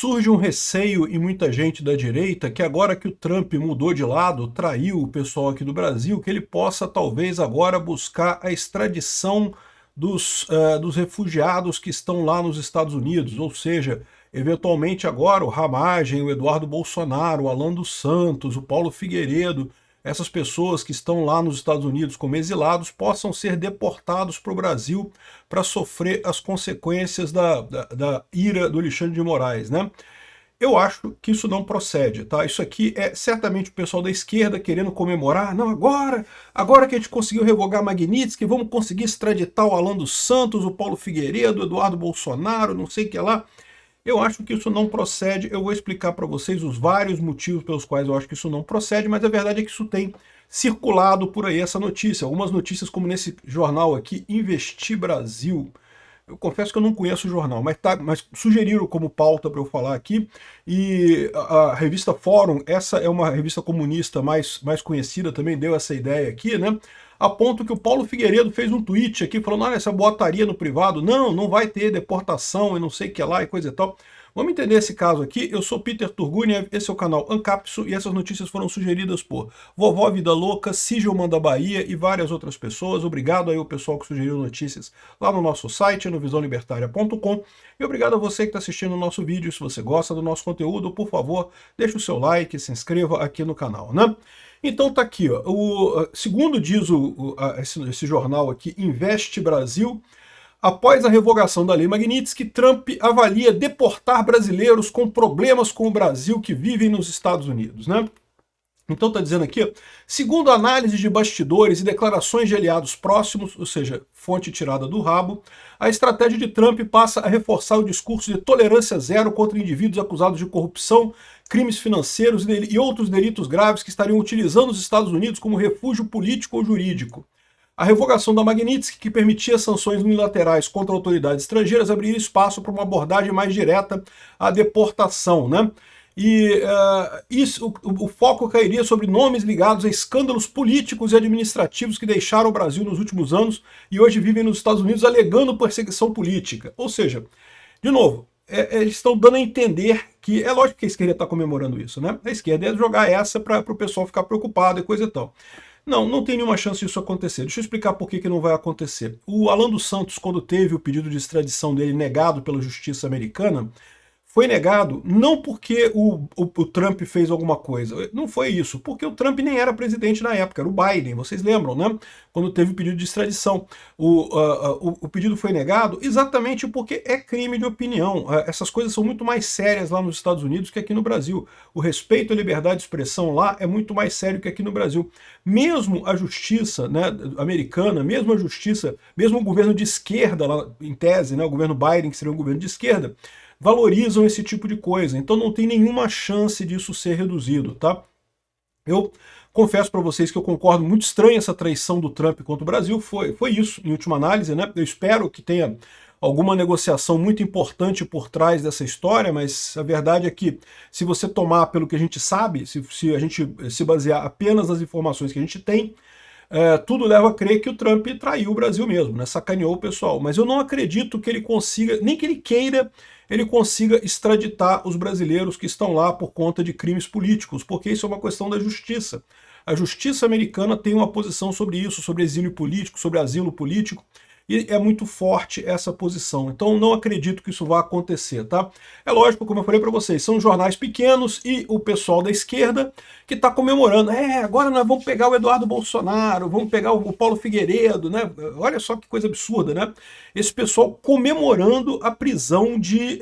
surge um receio em muita gente da direita que agora que o Trump mudou de lado, traiu o pessoal aqui do Brasil, que ele possa talvez agora buscar a extradição dos refugiados que estão lá nos Estados Unidos, ou seja, eventualmente agora o Ramagem, o Eduardo Bolsonaro, o Alan dos Santos, o Paulo Figueiredo, essas pessoas que estão lá nos Estados Unidos como exilados possam ser deportados para o Brasil para sofrer as consequências da ira do Alexandre de Moraes, né? Eu acho que isso não procede, tá? Isso aqui é certamente o pessoal da esquerda querendo comemorar. Não, agora que a gente conseguiu revogar Magnitsky, vamos conseguir extraditar o Alan dos Santos, o Paulo Figueiredo, o Eduardo Bolsonaro, não sei o que lá. Eu acho que isso não procede, eu vou explicar para vocês os vários motivos pelos quais eu acho que isso não procede, mas a verdade é que isso tem circulado por aí, essa notícia. Algumas notícias como nesse jornal aqui, Investi Brasil. Eu confesso que eu não conheço o jornal, mas sugeriram como pauta para eu falar aqui, e a revista Fórum, essa é uma revista comunista mais conhecida, também deu essa ideia aqui, né? A ponto que o Paulo Figueiredo fez um tweet aqui falando, olha, essa boataria no privado, não vai ter deportação e não sei o que lá e coisa e tal. Vamos entender esse caso aqui. Eu sou Peter Turguniev, esse é o canal Ancapso e essas notícias foram sugeridas por Vovó Vida Louca, Sigilman da Bahia e várias outras pessoas. Obrigado aí ao pessoal que sugeriu notícias lá no nosso site, no visãolibertaria.com. E obrigado a você que está assistindo o nosso vídeo. Se você gosta do nosso conteúdo, por favor, deixe o seu like, se inscreva aqui no canal, né? Então tá aqui, ó, segundo diz esse jornal aqui, Investe Brasil, após a revogação da Lei Magnitsky, Trump avalia deportar brasileiros com problemas com o Brasil que vivem nos Estados Unidos, né? Então está dizendo aqui, segundo análise de bastidores e declarações de aliados próximos, ou seja, fonte tirada do rabo, a estratégia de Trump passa a reforçar o discurso de tolerância zero contra indivíduos acusados de corrupção, crimes financeiros e outros delitos graves que estariam utilizando os Estados Unidos como refúgio político ou jurídico. A revogação da Magnitsky, que permitia sanções unilaterais contra autoridades estrangeiras, abriria espaço para uma abordagem mais direta à deportação, né? E o foco cairia sobre nomes ligados a escândalos políticos e administrativos que deixaram o Brasil nos últimos anos e hoje vivem nos Estados Unidos alegando perseguição política. Ou seja, de novo, eles estão dando a entender que, é lógico que a esquerda está comemorando isso, né? A esquerda ia jogar essa para o pessoal ficar preocupado e coisa e tal. Não tem nenhuma chance disso acontecer. Deixa eu explicar por que não vai acontecer. O Alan dos Santos, quando teve o pedido de extradição dele negado pela justiça americana, foi negado não porque o Trump fez alguma coisa, não foi isso, porque o Trump nem era presidente na época, era o Biden, vocês lembram, né? Quando teve o pedido de extradição. O pedido foi negado exatamente porque é crime de opinião. Essas coisas são muito mais sérias lá nos Estados Unidos que aqui no Brasil. O respeito à liberdade de expressão lá é muito mais sério que aqui no Brasil. Mesmo a justiça, né, americana, mesmo a justiça, mesmo o governo de esquerda, lá, em tese, né, o governo Biden, que seria um governo de esquerda, valorizam esse tipo de coisa, então não tem nenhuma chance disso ser reduzido, tá? Eu confesso para vocês que eu concordo, muito estranha essa traição do Trump contra o Brasil, foi isso, em última análise, né? Eu espero que tenha alguma negociação muito importante por trás dessa história, mas a verdade é que se você tomar pelo que a gente sabe, se a gente se basear apenas nas informações que a gente tem, tudo leva a crer que o Trump traiu o Brasil mesmo, né? Sacaneou o pessoal. Mas eu não acredito que ele consiga, nem que ele queira, ele consiga extraditar os brasileiros que estão lá por conta de crimes políticos, porque isso é uma questão da justiça. A justiça americana tem uma posição sobre isso, sobre exílio político, sobre asilo político, e é muito forte essa posição. Então não acredito que isso vá acontecer, tá? É lógico, como eu falei para vocês, são jornais pequenos e o pessoal da esquerda que está comemorando. Agora nós vamos pegar o Eduardo Bolsonaro, vamos pegar o Paulo Figueiredo, né? Olha só que coisa absurda, né? Esse pessoal comemorando a prisão de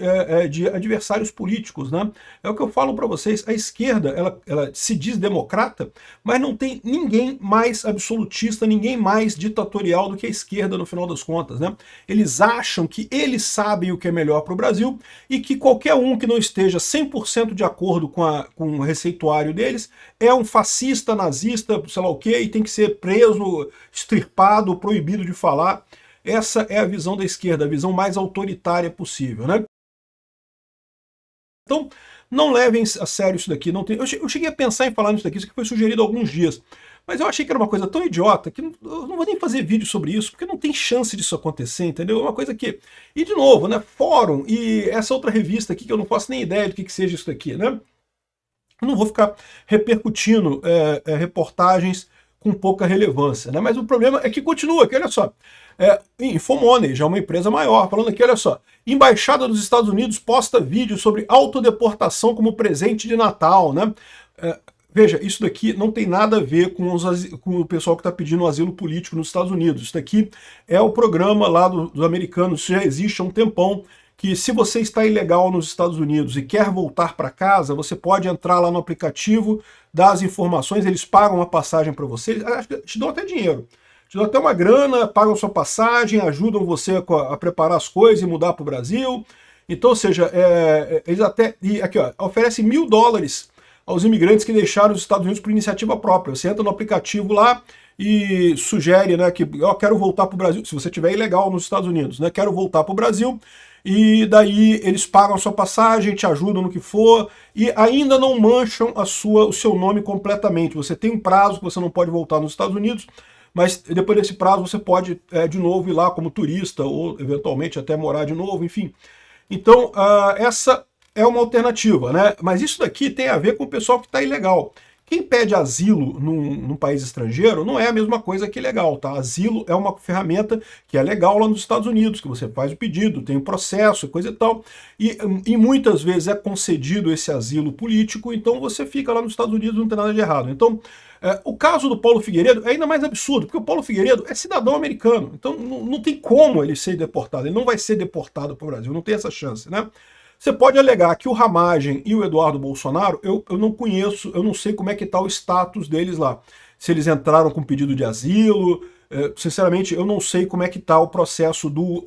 adversários políticos, né? É o que eu falo para vocês, a esquerda, ela se diz democrata, mas não tem ninguém mais absolutista, ninguém mais ditatorial do que a esquerda no final das contas, né? Eles acham que eles sabem o que é melhor para o Brasil e que qualquer um que não esteja 100% de acordo com o receituário deles é um fascista, nazista, sei lá o quê, e tem que ser preso, extirpado, proibido de falar. Essa é a visão da esquerda, a visão mais autoritária possível, né? Então, não levem a sério isso daqui. Não tem... Eu cheguei a pensar em falar nisso daqui, isso aqui foi sugerido há alguns dias. Mas eu achei que era uma coisa tão idiota que eu não vou nem fazer vídeo sobre isso, porque não tem chance disso acontecer, entendeu? É uma coisa que... E de novo, né, fórum e essa outra revista aqui, que eu não faço nem ideia do que seja isso daqui, né? Eu não vou ficar repercutindo reportagens com pouca relevância, né? Mas o problema é que continua, que olha só, Infomoney, já é uma empresa maior, falando aqui, olha só, Embaixada dos Estados Unidos posta vídeo sobre autodeportação como presente de Natal, né? Veja, isso daqui não tem nada a ver com o pessoal que está pedindo asilo político nos Estados Unidos. Isso daqui é o programa lá dos americanos, isso já existe há um tempão, que se você está ilegal nos Estados Unidos e quer voltar para casa, você pode entrar lá no aplicativo, dar as informações, eles pagam a passagem para você, te dão até dinheiro. Te dão até uma grana, pagam sua passagem, ajudam você a preparar as coisas e mudar para o Brasil. Então, ou seja, eles até... E aqui, ó, oferecem $1.000 aos imigrantes que deixaram os Estados Unidos por iniciativa própria. Você entra no aplicativo lá e sugere, né, que eu quero voltar para o Brasil, se você estiver ilegal nos Estados Unidos, né, quero voltar para o Brasil, e daí eles pagam a sua passagem, te ajudam no que for, e ainda não mancham o seu nome completamente. Você tem um prazo que você não pode voltar nos Estados Unidos, mas depois desse prazo você pode de novo ir lá como turista, ou eventualmente até morar de novo, enfim. Então, essa é uma alternativa, né? Mas isso daqui tem a ver com o pessoal que está ilegal. Quem pede asilo num país estrangeiro não é a mesma coisa que legal, tá? Asilo é uma ferramenta que é legal lá nos Estados Unidos, que você faz o pedido, tem o processo, coisa e tal, e muitas vezes é concedido esse asilo político, então você fica lá nos Estados Unidos, não tem nada de errado. Então, o caso do Paulo Figueiredo é ainda mais absurdo, porque o Paulo Figueiredo é cidadão americano, então não tem como ele ser deportado, ele não vai ser deportado para o Brasil, não tem essa chance, né? Você pode alegar que o Ramagem e o Eduardo Bolsonaro, eu não conheço, eu não sei como é que está o status deles lá. Se eles entraram com pedido de asilo, sinceramente eu não sei como é que está o processo do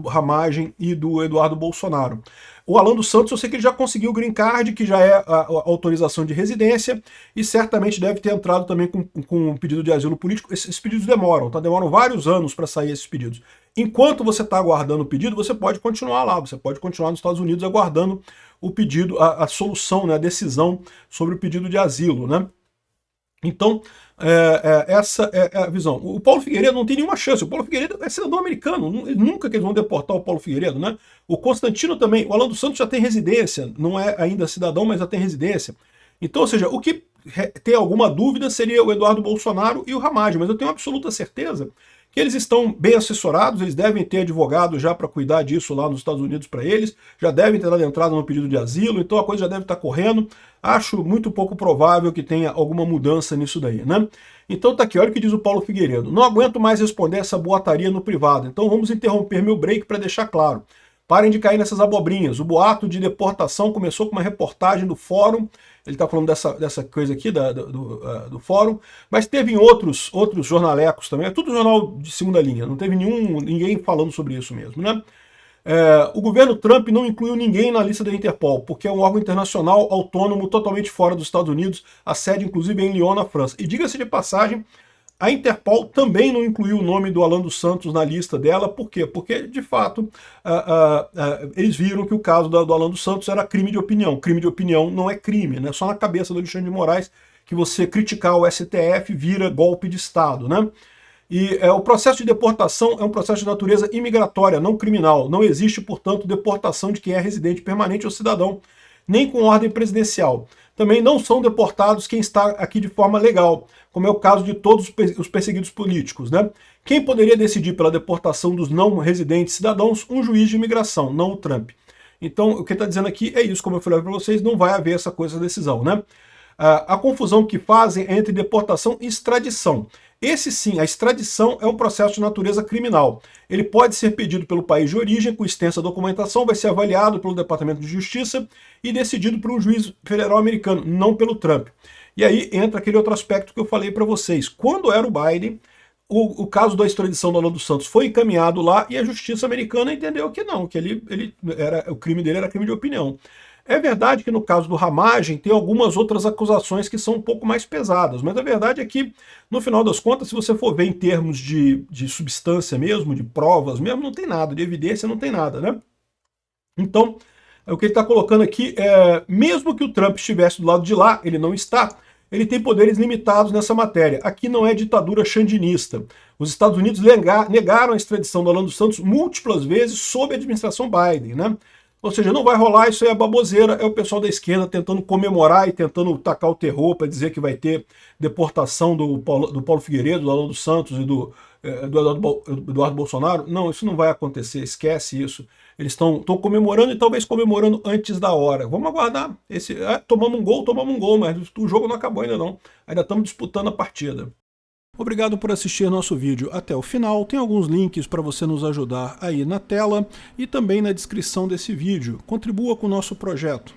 Ramagem e do Eduardo Bolsonaro. O Alan dos Santos, eu sei que ele já conseguiu o green card, que já é a autorização de residência, e certamente deve ter entrado também com um pedido de asilo político. Esses pedidos demoram, tá? Demoram vários anos para sair esses pedidos. Enquanto você está aguardando o pedido, você pode continuar lá, você pode continuar nos Estados Unidos aguardando o pedido, a solução, né, a decisão sobre o pedido de asilo, né? Então, essa é a visão. O Paulo Figueiredo não tem nenhuma chance. O Paulo Figueiredo é cidadão americano. Nunca que eles vão deportar o Paulo Figueiredo, né? O Constantino também. O Alan dos Santos já tem residência. Não é ainda cidadão, mas já tem residência. Então, ou seja, o que tem alguma dúvida seria o Eduardo Bolsonaro e o Ramagem. Mas eu tenho absoluta certeza que eles estão bem assessorados, eles devem ter advogado já para cuidar disso lá nos Estados Unidos para eles, já devem ter dado entrada no pedido de asilo, então a coisa já deve estar correndo. Acho muito pouco provável que tenha alguma mudança nisso daí, né? Então tá aqui, olha o que diz o Paulo Figueiredo. Não aguento mais responder essa boataria no privado, então vamos interromper meu break para deixar claro. Parem de cair nessas abobrinhas. O boato de deportação começou com uma reportagem do Fórum. Ele está falando dessa coisa aqui do Fórum, mas teve em outros jornalecos também. É tudo jornal de segunda linha, não teve ninguém falando sobre isso mesmo, né? O governo Trump não incluiu ninguém na lista da Interpol, porque é um órgão internacional autônomo totalmente fora dos Estados Unidos, a sede inclusive é em Lyon, na França. E diga-se de passagem, a Interpol também não incluiu o nome do Alan dos Santos na lista dela. Por quê? Porque, de fato, eles viram que o caso do Alan dos Santos era crime de opinião. Crime de opinião não é crime, né? Só na cabeça do Alexandre de Moraes que você criticar o STF vira golpe de Estado, né? E o processo de deportação é um processo de natureza imigratória, não criminal. Não existe, portanto, deportação de quem é residente permanente ou cidadão, nem com ordem presidencial. Também não são deportados quem está aqui de forma legal, como é o caso de todos os perseguidos políticos, né? Quem poderia decidir pela deportação dos não residentes cidadãos? Um juiz de imigração, não o Trump. Então, o que está dizendo aqui é isso, como eu falei para vocês, não vai haver essa coisa de decisão, né? A confusão que fazem é entre deportação e extradição. Esse sim, a extradição é um processo de natureza criminal. Ele pode ser pedido pelo país de origem, com extensa documentação, vai ser avaliado pelo Departamento de Justiça e decidido por um juiz federal americano, não pelo Trump. E aí entra aquele outro aspecto que eu falei para vocês. Quando era o Biden, o caso da extradição do Alan dos Santos foi encaminhado lá e a justiça americana entendeu que não, que o crime dele era crime de opinião. É verdade que no caso do Ramagem tem algumas outras acusações que são um pouco mais pesadas, mas a verdade é que, no final das contas, se você for ver em termos de substância mesmo, de provas mesmo, não tem nada, de evidência não tem nada, né? Então, o que ele está colocando aqui é, mesmo que o Trump estivesse do lado de lá, ele não está, ele tem poderes limitados nessa matéria. Aqui não é ditadura xandinista. Os Estados Unidos negaram a extradição do Alan dos Santos múltiplas vezes sob a administração Biden, né? Ou seja, não vai rolar, isso aí é baboseira, é o pessoal da esquerda tentando comemorar e tentando tacar o terror para dizer que vai ter deportação do Paulo Figueiredo, do Alan dos Santos e do Eduardo Bolsonaro. Não, isso não vai acontecer, esquece isso. Eles estão comemorando e talvez comemorando antes da hora. Vamos aguardar. Tomamos um gol, mas o jogo não acabou ainda não. Ainda estamos disputando a partida. Obrigado por assistir nosso vídeo até o final. Tem alguns links para você nos ajudar aí na tela e também na descrição desse vídeo. Contribua com o nosso projeto.